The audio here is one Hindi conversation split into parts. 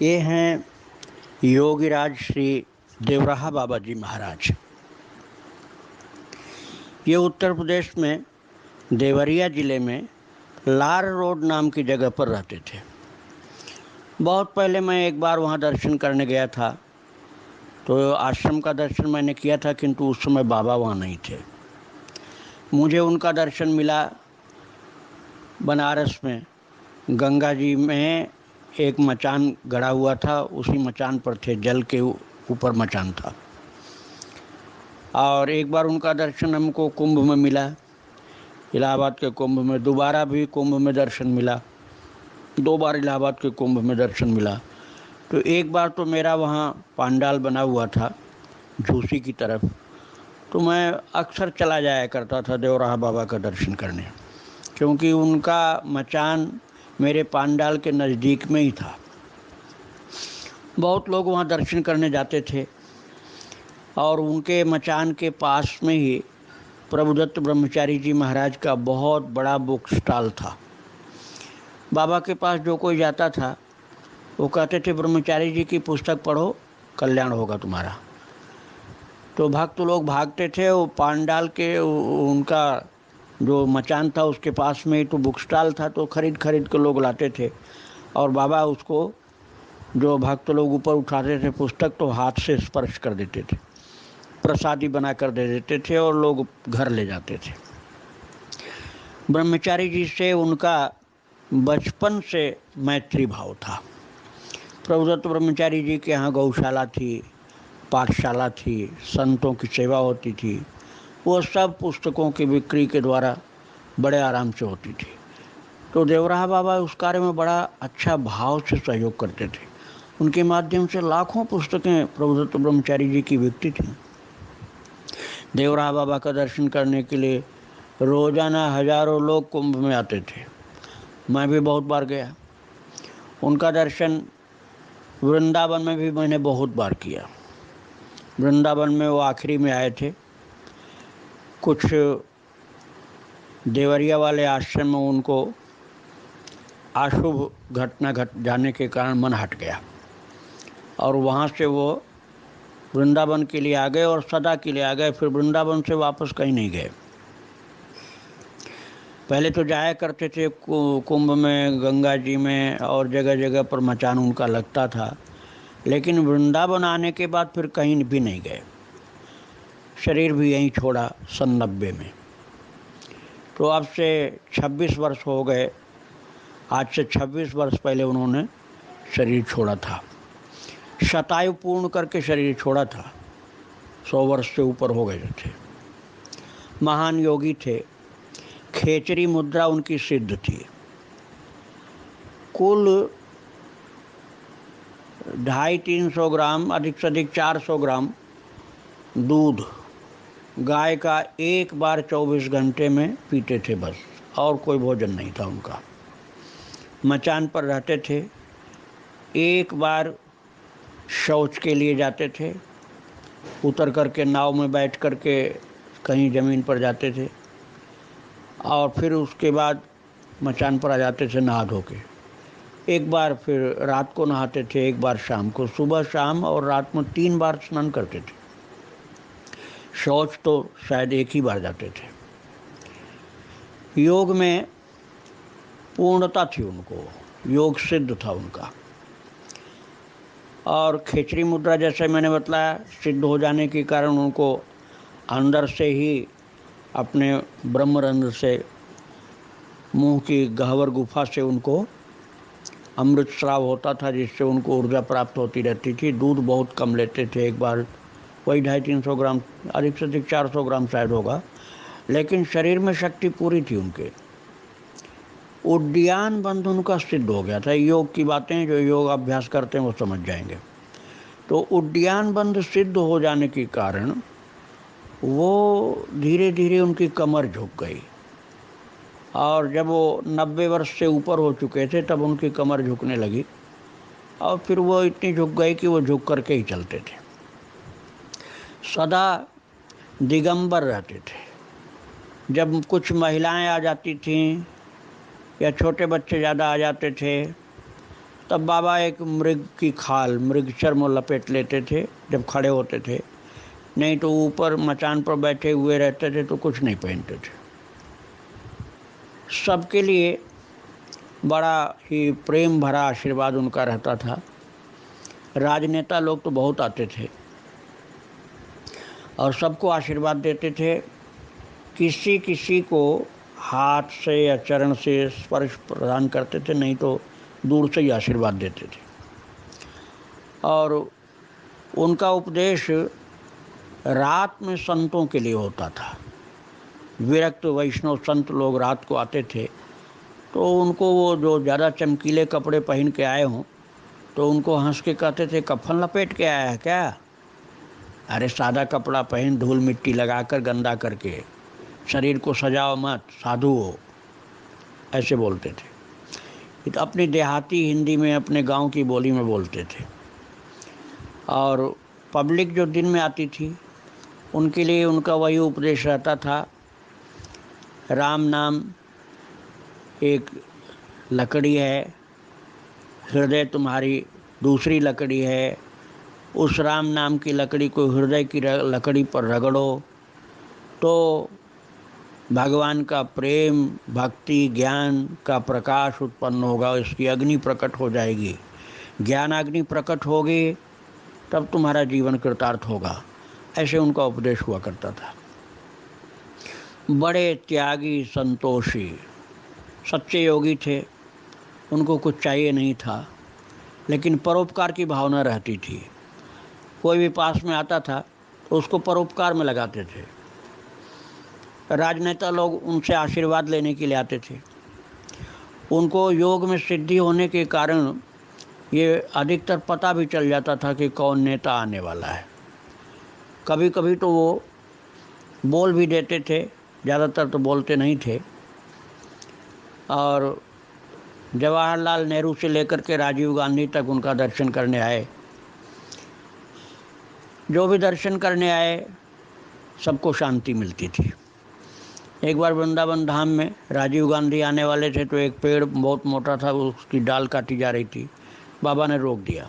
ये हैं योगीराज श्री देवराहा बाबा जी महाराज। ये उत्तर प्रदेश में देवरिया ज़िले में लार रोड नाम की जगह पर रहते थे। बहुत पहले मैं एक बार वहाँ दर्शन करने गया था, तो आश्रम का दर्शन मैंने किया था, किंतु उस समय बाबा वहाँ नहीं थे। मुझे उनका दर्शन मिला बनारस में। गंगा जी में एक मचान गड़ा हुआ था, उसी मचान पर थे, जल के ऊपर मचान था। और एक बार उनका दर्शन हमको कुंभ में मिला, इलाहाबाद के कुंभ में। दोबारा भी कुंभ में दर्शन मिला, 2 बार इलाहाबाद के कुंभ में दर्शन मिला। तो एक बार तो मेरा वहाँ पांडाल बना हुआ था झूसी की तरफ, तो मैं अक्सर चला जाया करता था देवराहा बाबा का दर्शन करने, क्योंकि उनका मचान मेरे पांडाल के नज़दीक में ही था। बहुत लोग वहाँ दर्शन करने जाते थे और उनके मचान के पास में ही प्रभुदत्त ब्रह्मचारी जी महाराज का बहुत बड़ा बुक स्टॉल था। बाबा के पास जो कोई जाता था वो कहते थे, ब्रह्मचारी जी की पुस्तक पढ़ो, कल्याण होगा तुम्हारा। तो भक्त लोग भागते थे। वो पांडाल के उनका जो मचान था उसके पास में ही तो बुक स्टॉल था, तो खरीद के लोग लाते थे। और बाबा उसको, जो भक्त लोग ऊपर उठाते थे पुस्तक, तो हाथ से स्पर्श कर देते थे, प्रसादी बना कर दे देते थे और लोग घर ले जाते थे। ब्रह्मचारी जी से उनका बचपन से मैत्री भाव था। प्रभुदत्त ब्रह्मचारी जी के यहाँ गौशाला थी, पाठशाला थी, संतों की सेवा होती थी। वो सब पुस्तकों की बिक्री के द्वारा बड़े आराम से होती थी। तो देवराहा बाबा उस कार्य में बड़ा अच्छा भाव से सहयोग करते थे। उनके माध्यम से लाखों पुस्तकें प्रभुदत्त ब्रह्मचारी जी की बिकती थी। देवराहा बाबा का दर्शन करने के लिए रोज़ाना हजारों लोग कुंभ में आते थे। मैं भी बहुत बार गया। उनका दर्शन वृंदावन में भी मैंने बहुत बार किया। वृंदावन में वो आखिरी में आए थे। कुछ देवरिया वाले आश्रम में उनको अशुभ घटना घट जाने के कारण मन हट गया और वहाँ से वो वृंदावन के लिए आ गए और सदा के लिए आ गए। फिर वृंदावन से वापस कहीं नहीं गए। पहले तो जाया करते थे कुंभ में, गंगा जी में, और जगह जगह पर मचान उनका लगता था, लेकिन वृंदावन आने के बाद फिर कहीं भी नहीं गए। शरीर भी यहीं छोड़ा सन 90 में। तो अब से 26 वर्ष हो गए। आज से 26 वर्ष पहले उन्होंने शरीर छोड़ा था। शतायु पूर्ण करके शरीर छोड़ा था। 100 वर्ष से ऊपर हो गए थे। महान योगी थे। खेचरी मुद्रा उनकी सिद्ध थी। कुल 250-300 ग्राम, अधिक से अधिक 400 ग्राम दूध गाय का एक बार 24 घंटे में पीते थे बस, और कोई भोजन नहीं था उनका। मचान पर रहते थे। एक बार शौच के लिए जाते थे, उतर करके नाव में बैठ करके कहीं ज़मीन पर जाते थे और फिर उसके बाद मचान पर आ जाते थे नहा धो के। एक बार फिर रात को नहाते थे, एक बार शाम को। सुबह शाम और रात में 3 बार स्नान करते थे। शौच तो शायद एक ही बार जाते थे। योग में पूर्णता थी उनको, योग सिद्ध था उनका। और खेचरी मुद्रा जैसे मैंने बताया, सिद्ध हो जाने के कारण उनको अंदर से ही अपने ब्रह्मरंध्र से, मुंह की गह्वर गुफा से उनको अमृत स्राव होता था, जिससे उनको ऊर्जा प्राप्त होती रहती थी। दूध बहुत कम लेते थे, एक बार वही 250-300 ग्राम, अधिक से अधिक 400 ग्राम शायद होगा, लेकिन शरीर में शक्ति पूरी थी उनके। उद्यान बंध उनका सिद्ध हो गया था। योग की बातें जो योग अभ्यास करते हैं वो समझ जाएंगे। तो उद्यान बंध सिद्ध हो जाने के कारण वो धीरे धीरे उनकी कमर झुक गई, और जब वो 90 वर्ष से ऊपर हो चुके थे तब उनकी कमर झुकने लगी, और फिर वो इतनी झुक गई कि वो झुक करके ही चलते थे। सदा दिगंबर रहते थे। जब कुछ महिलाएं आ जाती थीं या छोटे बच्चे ज़्यादा आ जाते थे तब बाबा एक मृग की खाल, मृग चर्म लपेट लेते थे जब खड़े होते थे, नहीं तो ऊपर मचान पर बैठे हुए रहते थे तो कुछ नहीं पहनते थे। सबके लिए बड़ा ही प्रेम भरा आशीर्वाद उनका रहता था। राजनेता लोग तो बहुत आते थे और सबको आशीर्वाद देते थे। किसी किसी को हाथ से या चरण से स्पर्श प्रदान करते थे, नहीं तो दूर से ही आशीर्वाद देते थे। और उनका उपदेश रात में संतों के लिए होता था। विरक्त वैष्णव संत लोग रात को आते थे तो उनको वो जो ज़्यादा चमकीले कपड़े पहन के आए हों तो उनको हंस के कहते थे, कफन लपेट के आया है क्या? अरे सादा कपड़ा पहन, धूल मिट्टी लगाकर गंदा करके, शरीर को सजाओ मत, साधु हो, ऐसे बोलते थे। तो अपनी देहाती हिंदी में, अपने गांव की बोली में बोलते थे। और पब्लिक जो दिन में आती थी उनके लिए उनका वही उपदेश रहता था, राम नाम एक लकड़ी है, हृदय तुम्हारी दूसरी लकड़ी है, उस राम नाम की लकड़ी को हृदय की लकड़ी पर रगड़ो तो भगवान का प्रेम, भक्ति, ज्ञान का प्रकाश उत्पन्न होगा, इसकी अग्नि प्रकट हो जाएगी। ज्ञान अग्नि प्रकट होगी तब तुम्हारा जीवन कृतार्थ होगा। ऐसे उनका उपदेश हुआ करता था। बड़े त्यागी, संतोषी, सच्चे योगी थे। उनको कुछ चाहिए नहीं था, लेकिन परोपकार की भावना रहती थी। कोई भी पास में आता था तो उसको परोपकार में लगाते थे। राजनेता लोग उनसे आशीर्वाद लेने के लिए आते थे। उनको योग में सिद्धि होने के कारण ये अधिकतर पता भी चल जाता था कि कौन नेता आने वाला है। कभी कभी तो वो बोल भी देते थे, ज़्यादातर तो बोलते नहीं थे। और जवाहरलाल नेहरू से लेकर के राजीव गांधी तक उनका दर्शन करने आए। जो भी दर्शन करने आए सबको शांति मिलती थी। एक बार वृंदावन धाम में राजीव गांधी आने वाले थे तो एक पेड़ बहुत मोटा था, उसकी डाल काटी जा रही थी। बाबा ने रोक दिया।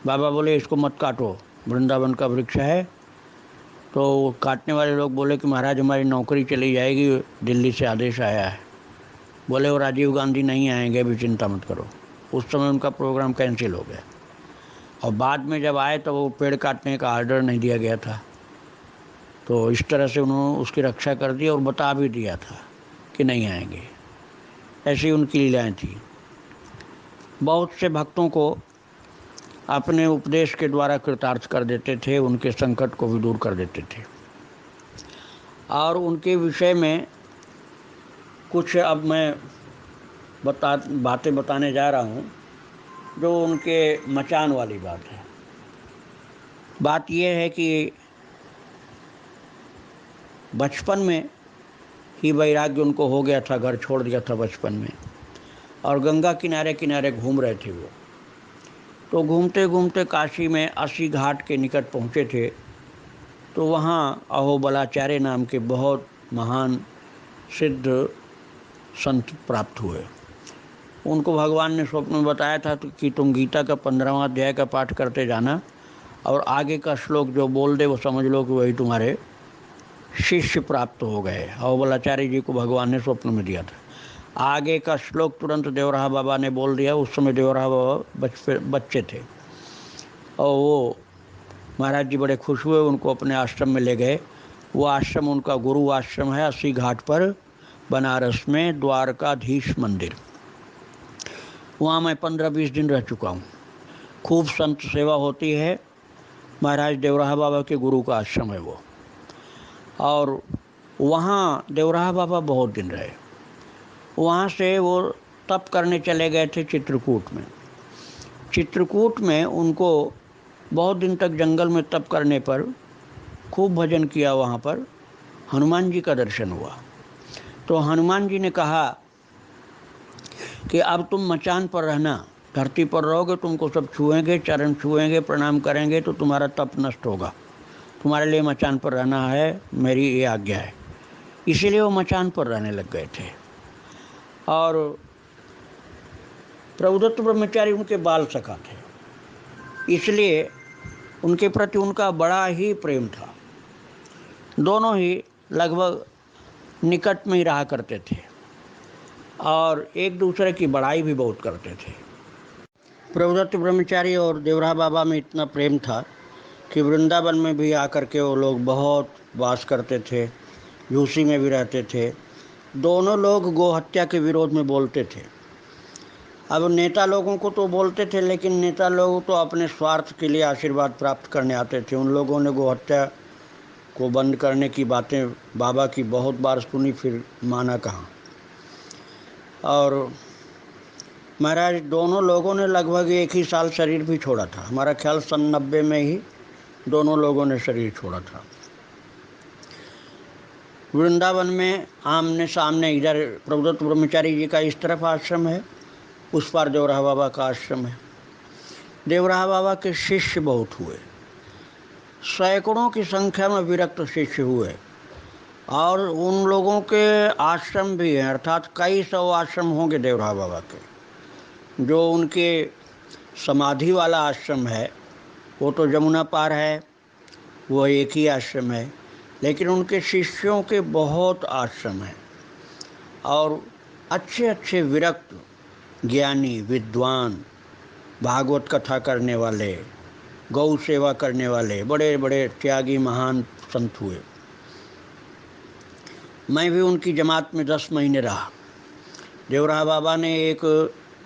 बाबा बोले, इसको मत काटो, वृंदावन का वृक्ष है। तो काटने वाले लोग बोले कि महाराज हमारी नौकरी चली जाएगी, दिल्ली से आदेश आया है। बोले वो राजीव गांधी नहीं आएंगे, अभी चिंता मत करो। उस समय उनका प्रोग्राम कैंसिल हो गया। और बाद में जब आए तो वो पेड़ काटने का आर्डर नहीं दिया गया था। तो इस तरह से उन्होंने उसकी रक्षा कर दी और बता भी दिया था कि नहीं आएंगे। ऐसी उनकी लीलाएं थी। बहुत से भक्तों को अपने उपदेश के द्वारा कृतार्थ कर देते थे, उनके संकट को भी दूर कर देते थे। और उनके विषय में कुछ अब मैं बातें बताने जा रहा हूँ, जो उनके मचान वाली बात है। बात यह है कि बचपन में ही वैराग्य उनको हो गया था, घर छोड़ दिया था बचपन में, और गंगा किनारे किनारे घूम रहे थे वो। तो घूमते घूमते काशी में 80 घाट के निकट पहुँचे थे। तो वहाँ अहोबलाचार्य नाम के बहुत महान सिद्ध संत प्राप्त हुए। उनको भगवान ने स्वप्न में बताया था कि तुम गीता का 15वां अध्याय का पाठ करते जाना और आगे का श्लोक जो बोल दे वो समझ लो कि वही तुम्हारे शिष्य प्राप्त हो गए। अहोबलाचार्य जी को भगवान ने स्वप्न में दिया था। आगे का श्लोक तुरंत देवराहा बाबा ने बोल दिया। उस समय देवराहा बाबा बच्चे थे और वो महाराज जी बड़े खुश हुए, उनको अपने आश्रम में ले गए। वो आश्रम उनका गुरु आश्रम है, 80 घाट पर, बनारस में, द्वारकाधीश मंदिर। वहाँ मैं 15-20 दिन रह चुका हूँ। खूब संत सेवा होती है। महाराज देवराहा बाबा के गुरु का आश्रम है वो। और वहाँ देवराहा बाबा बहुत दिन रहे। वहाँ से वो तप करने चले गए थे चित्रकूट में। चित्रकूट में उनको बहुत दिन तक जंगल में तप करने पर, खूब भजन किया, वहाँ पर हनुमान जी का दर्शन हुआ। तो हनुमान जी ने कहा कि अब तुम मचान पर रहना, धरती पर रहोगे, तुमको सब छुएंगे, चरण छुएंगे, प्रणाम करेंगे, तो तुम्हारा तप नष्ट होगा। तुम्हारे लिए मचान पर रहना है, मेरी ये आज्ञा है। इसीलिए वो मचान पर रहने लग गए थे। और प्रभुदत्त ब्रह्मचारी उनके बाल सखा थे, इसलिए उनके प्रति उनका बड़ा ही प्रेम था। दोनों ही लगभग निकट में ही रहा करते थे और एक दूसरे की बड़ाई भी बहुत करते थे। प्रभुदत्त ब्रह्मचारी और देवरा बाबा में इतना प्रेम था कि वृंदावन में भी आकर के वो लोग बहुत वास करते थे, झूसी में भी रहते थे। दोनों लोग गौ हत्या के विरोध में बोलते थे। अब नेता लोगों को तो बोलते थे, लेकिन नेता लोग तो अपने स्वार्थ के लिए आशीर्वाद प्राप्त करने आते थे। उन लोगों ने गौ हत्या को बंद करने की बातें बाबा की बहुत बार सुनी, फिर माना कहाँ। और महाराज दोनों लोगों ने लगभग एक ही साल शरीर भी छोड़ा था। हमारा ख्याल सन 90 में ही दोनों लोगों ने शरीर छोड़ा था। वृंदावन में आमने सामने, इधर प्रभुदत्त ब्रह्मचारी जी का इस तरफ आश्रम है, उस पार देवराहा बाबा का आश्रम है। देवराहा बाबा के शिष्य बहुत हुए, सैकड़ों की संख्या में विरक्त शिष्य हुए, और उन लोगों के आश्रम भी हैं, अर्थात कई सौ आश्रम होंगे देवराहा बाबा के। जो उनके समाधि वाला आश्रम है वो तो जमुना पार है, वो एक ही आश्रम है, लेकिन उनके शिष्यों के बहुत आश्रम हैं और अच्छे अच्छे विरक्त ज्ञानी विद्वान, भागवत कथा करने वाले, गौ सेवा करने वाले बड़े बड़े त्यागी महान संत हुए। मैं भी उनकी जमात में 10 महीने रहा। देवराहा बाबा ने एक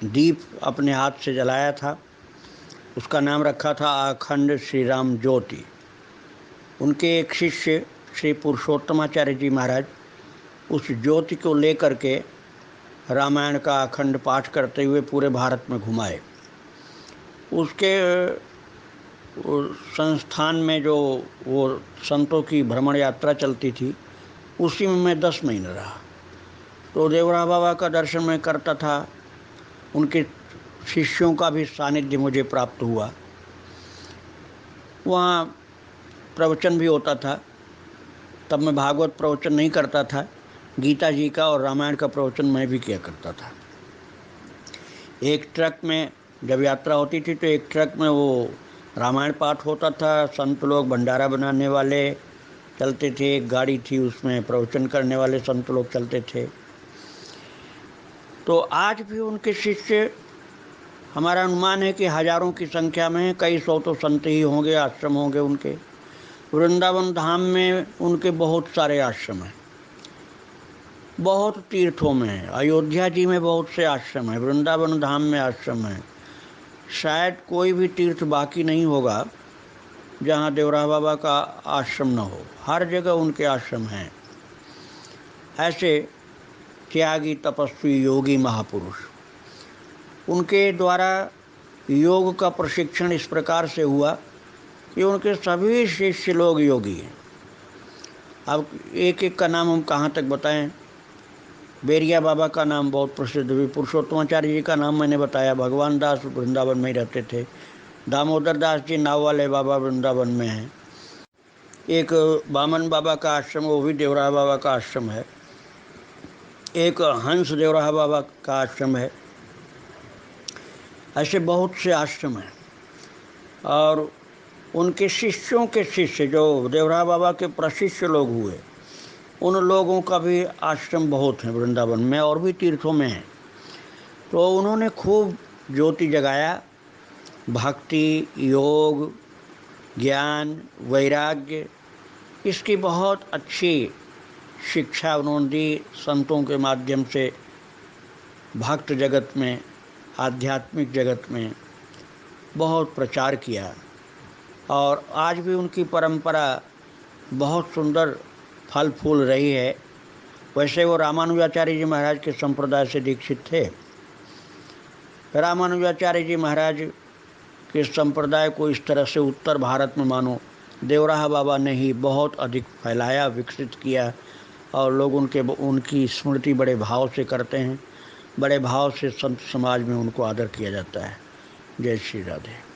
दीप अपने हाथ से जलाया था, उसका नाम रखा था अखंड श्री राम ज्योति। उनके एक शिष्य श्री पुरुषोत्तमाचार्य जी महाराज उस ज्योति को लेकर के रामायण का अखंड पाठ करते हुए पूरे भारत में घुमाए। उसके संस्थान में जो वो संतों की भ्रमण यात्रा चलती थी, उसी में मैं 10 महीने रहा। तो देवराहा बाबा का दर्शन मैं करता था, उनके शिष्यों का भी सानिध्य मुझे प्राप्त हुआ। वहाँ प्रवचन भी होता था। तब मैं भागवत प्रवचन नहीं करता था, गीता जी का और रामायण का प्रवचन मैं भी किया करता था। एक ट्रक में जब यात्रा होती थी तो एक ट्रक में वो रामायण पाठ होता था, संत लोग भंडारा बनाने वाले चलते थे, एक गाड़ी थी उसमें प्रवचन करने वाले संत लोग चलते थे। तो आज भी उनके शिष्य, हमारा अनुमान है कि हजारों की संख्या में, कई सौ तो संत ही होंगे, आश्रम होंगे उनके। वृंदावन धाम में उनके बहुत सारे आश्रम हैं, बहुत तीर्थों में है। अयोध्या जी में बहुत से आश्रम हैं, वृंदावन धाम में आश्रम है। शायद कोई भी तीर्थ बाकी नहीं होगा जहाँ देवराहा बाबा का आश्रम न हो, हर जगह उनके आश्रम हैं। ऐसे त्यागी तपस्वी योगी महापुरुष, उनके द्वारा योग का प्रशिक्षण इस प्रकार से हुआ कि उनके सभी शिष्य लोग योगी हैं। अब एक एक का नाम हम कहाँ तक बताएं। बेरिया बाबा का नाम बहुत प्रसिद्ध हुई, पुरुषोत्तमाचार्य जी का नाम मैंने बताया, भगवान दास वृंदावन में ही रहते थे, दामोदर दास जी नाव वाले बाबा वृंदावन में हैं, एक बामन बाबा का आश्रम वो भी देवराहा बाबा का आश्रम है, एक हंस देवराहा बाबा का आश्रम है। ऐसे बहुत से आश्रम हैं और उनके शिष्यों के शिष्य जो देवराहा बाबा के प्रशिष्य लोग हुए, उन लोगों का भी आश्रम बहुत है वृंदावन में और भी तीर्थों में है। तो उन्होंने खूब ज्योति जगाया, भक्ति, योग, ज्ञान, वैराग्य, इसकी बहुत अच्छी शिक्षा उन्होंने दी। संतों के माध्यम से भक्त जगत में, आध्यात्मिक जगत में बहुत प्रचार किया और आज भी उनकी परंपरा बहुत सुंदर फल फूल रही है। वैसे वो रामानुजाचार्य जी महाराज के संप्रदाय से दीक्षित थे। रामानुजाचार्य जी महाराज के संप्रदाय को इस तरह से उत्तर भारत में मानो देवराहा बाबा ने ही बहुत अधिक फैलाया, विकसित किया और लोग उनकी स्मृति बड़े भाव से करते हैं। बड़े भाव से संत समाज में उनको आदर किया जाता है। जय श्री राधे।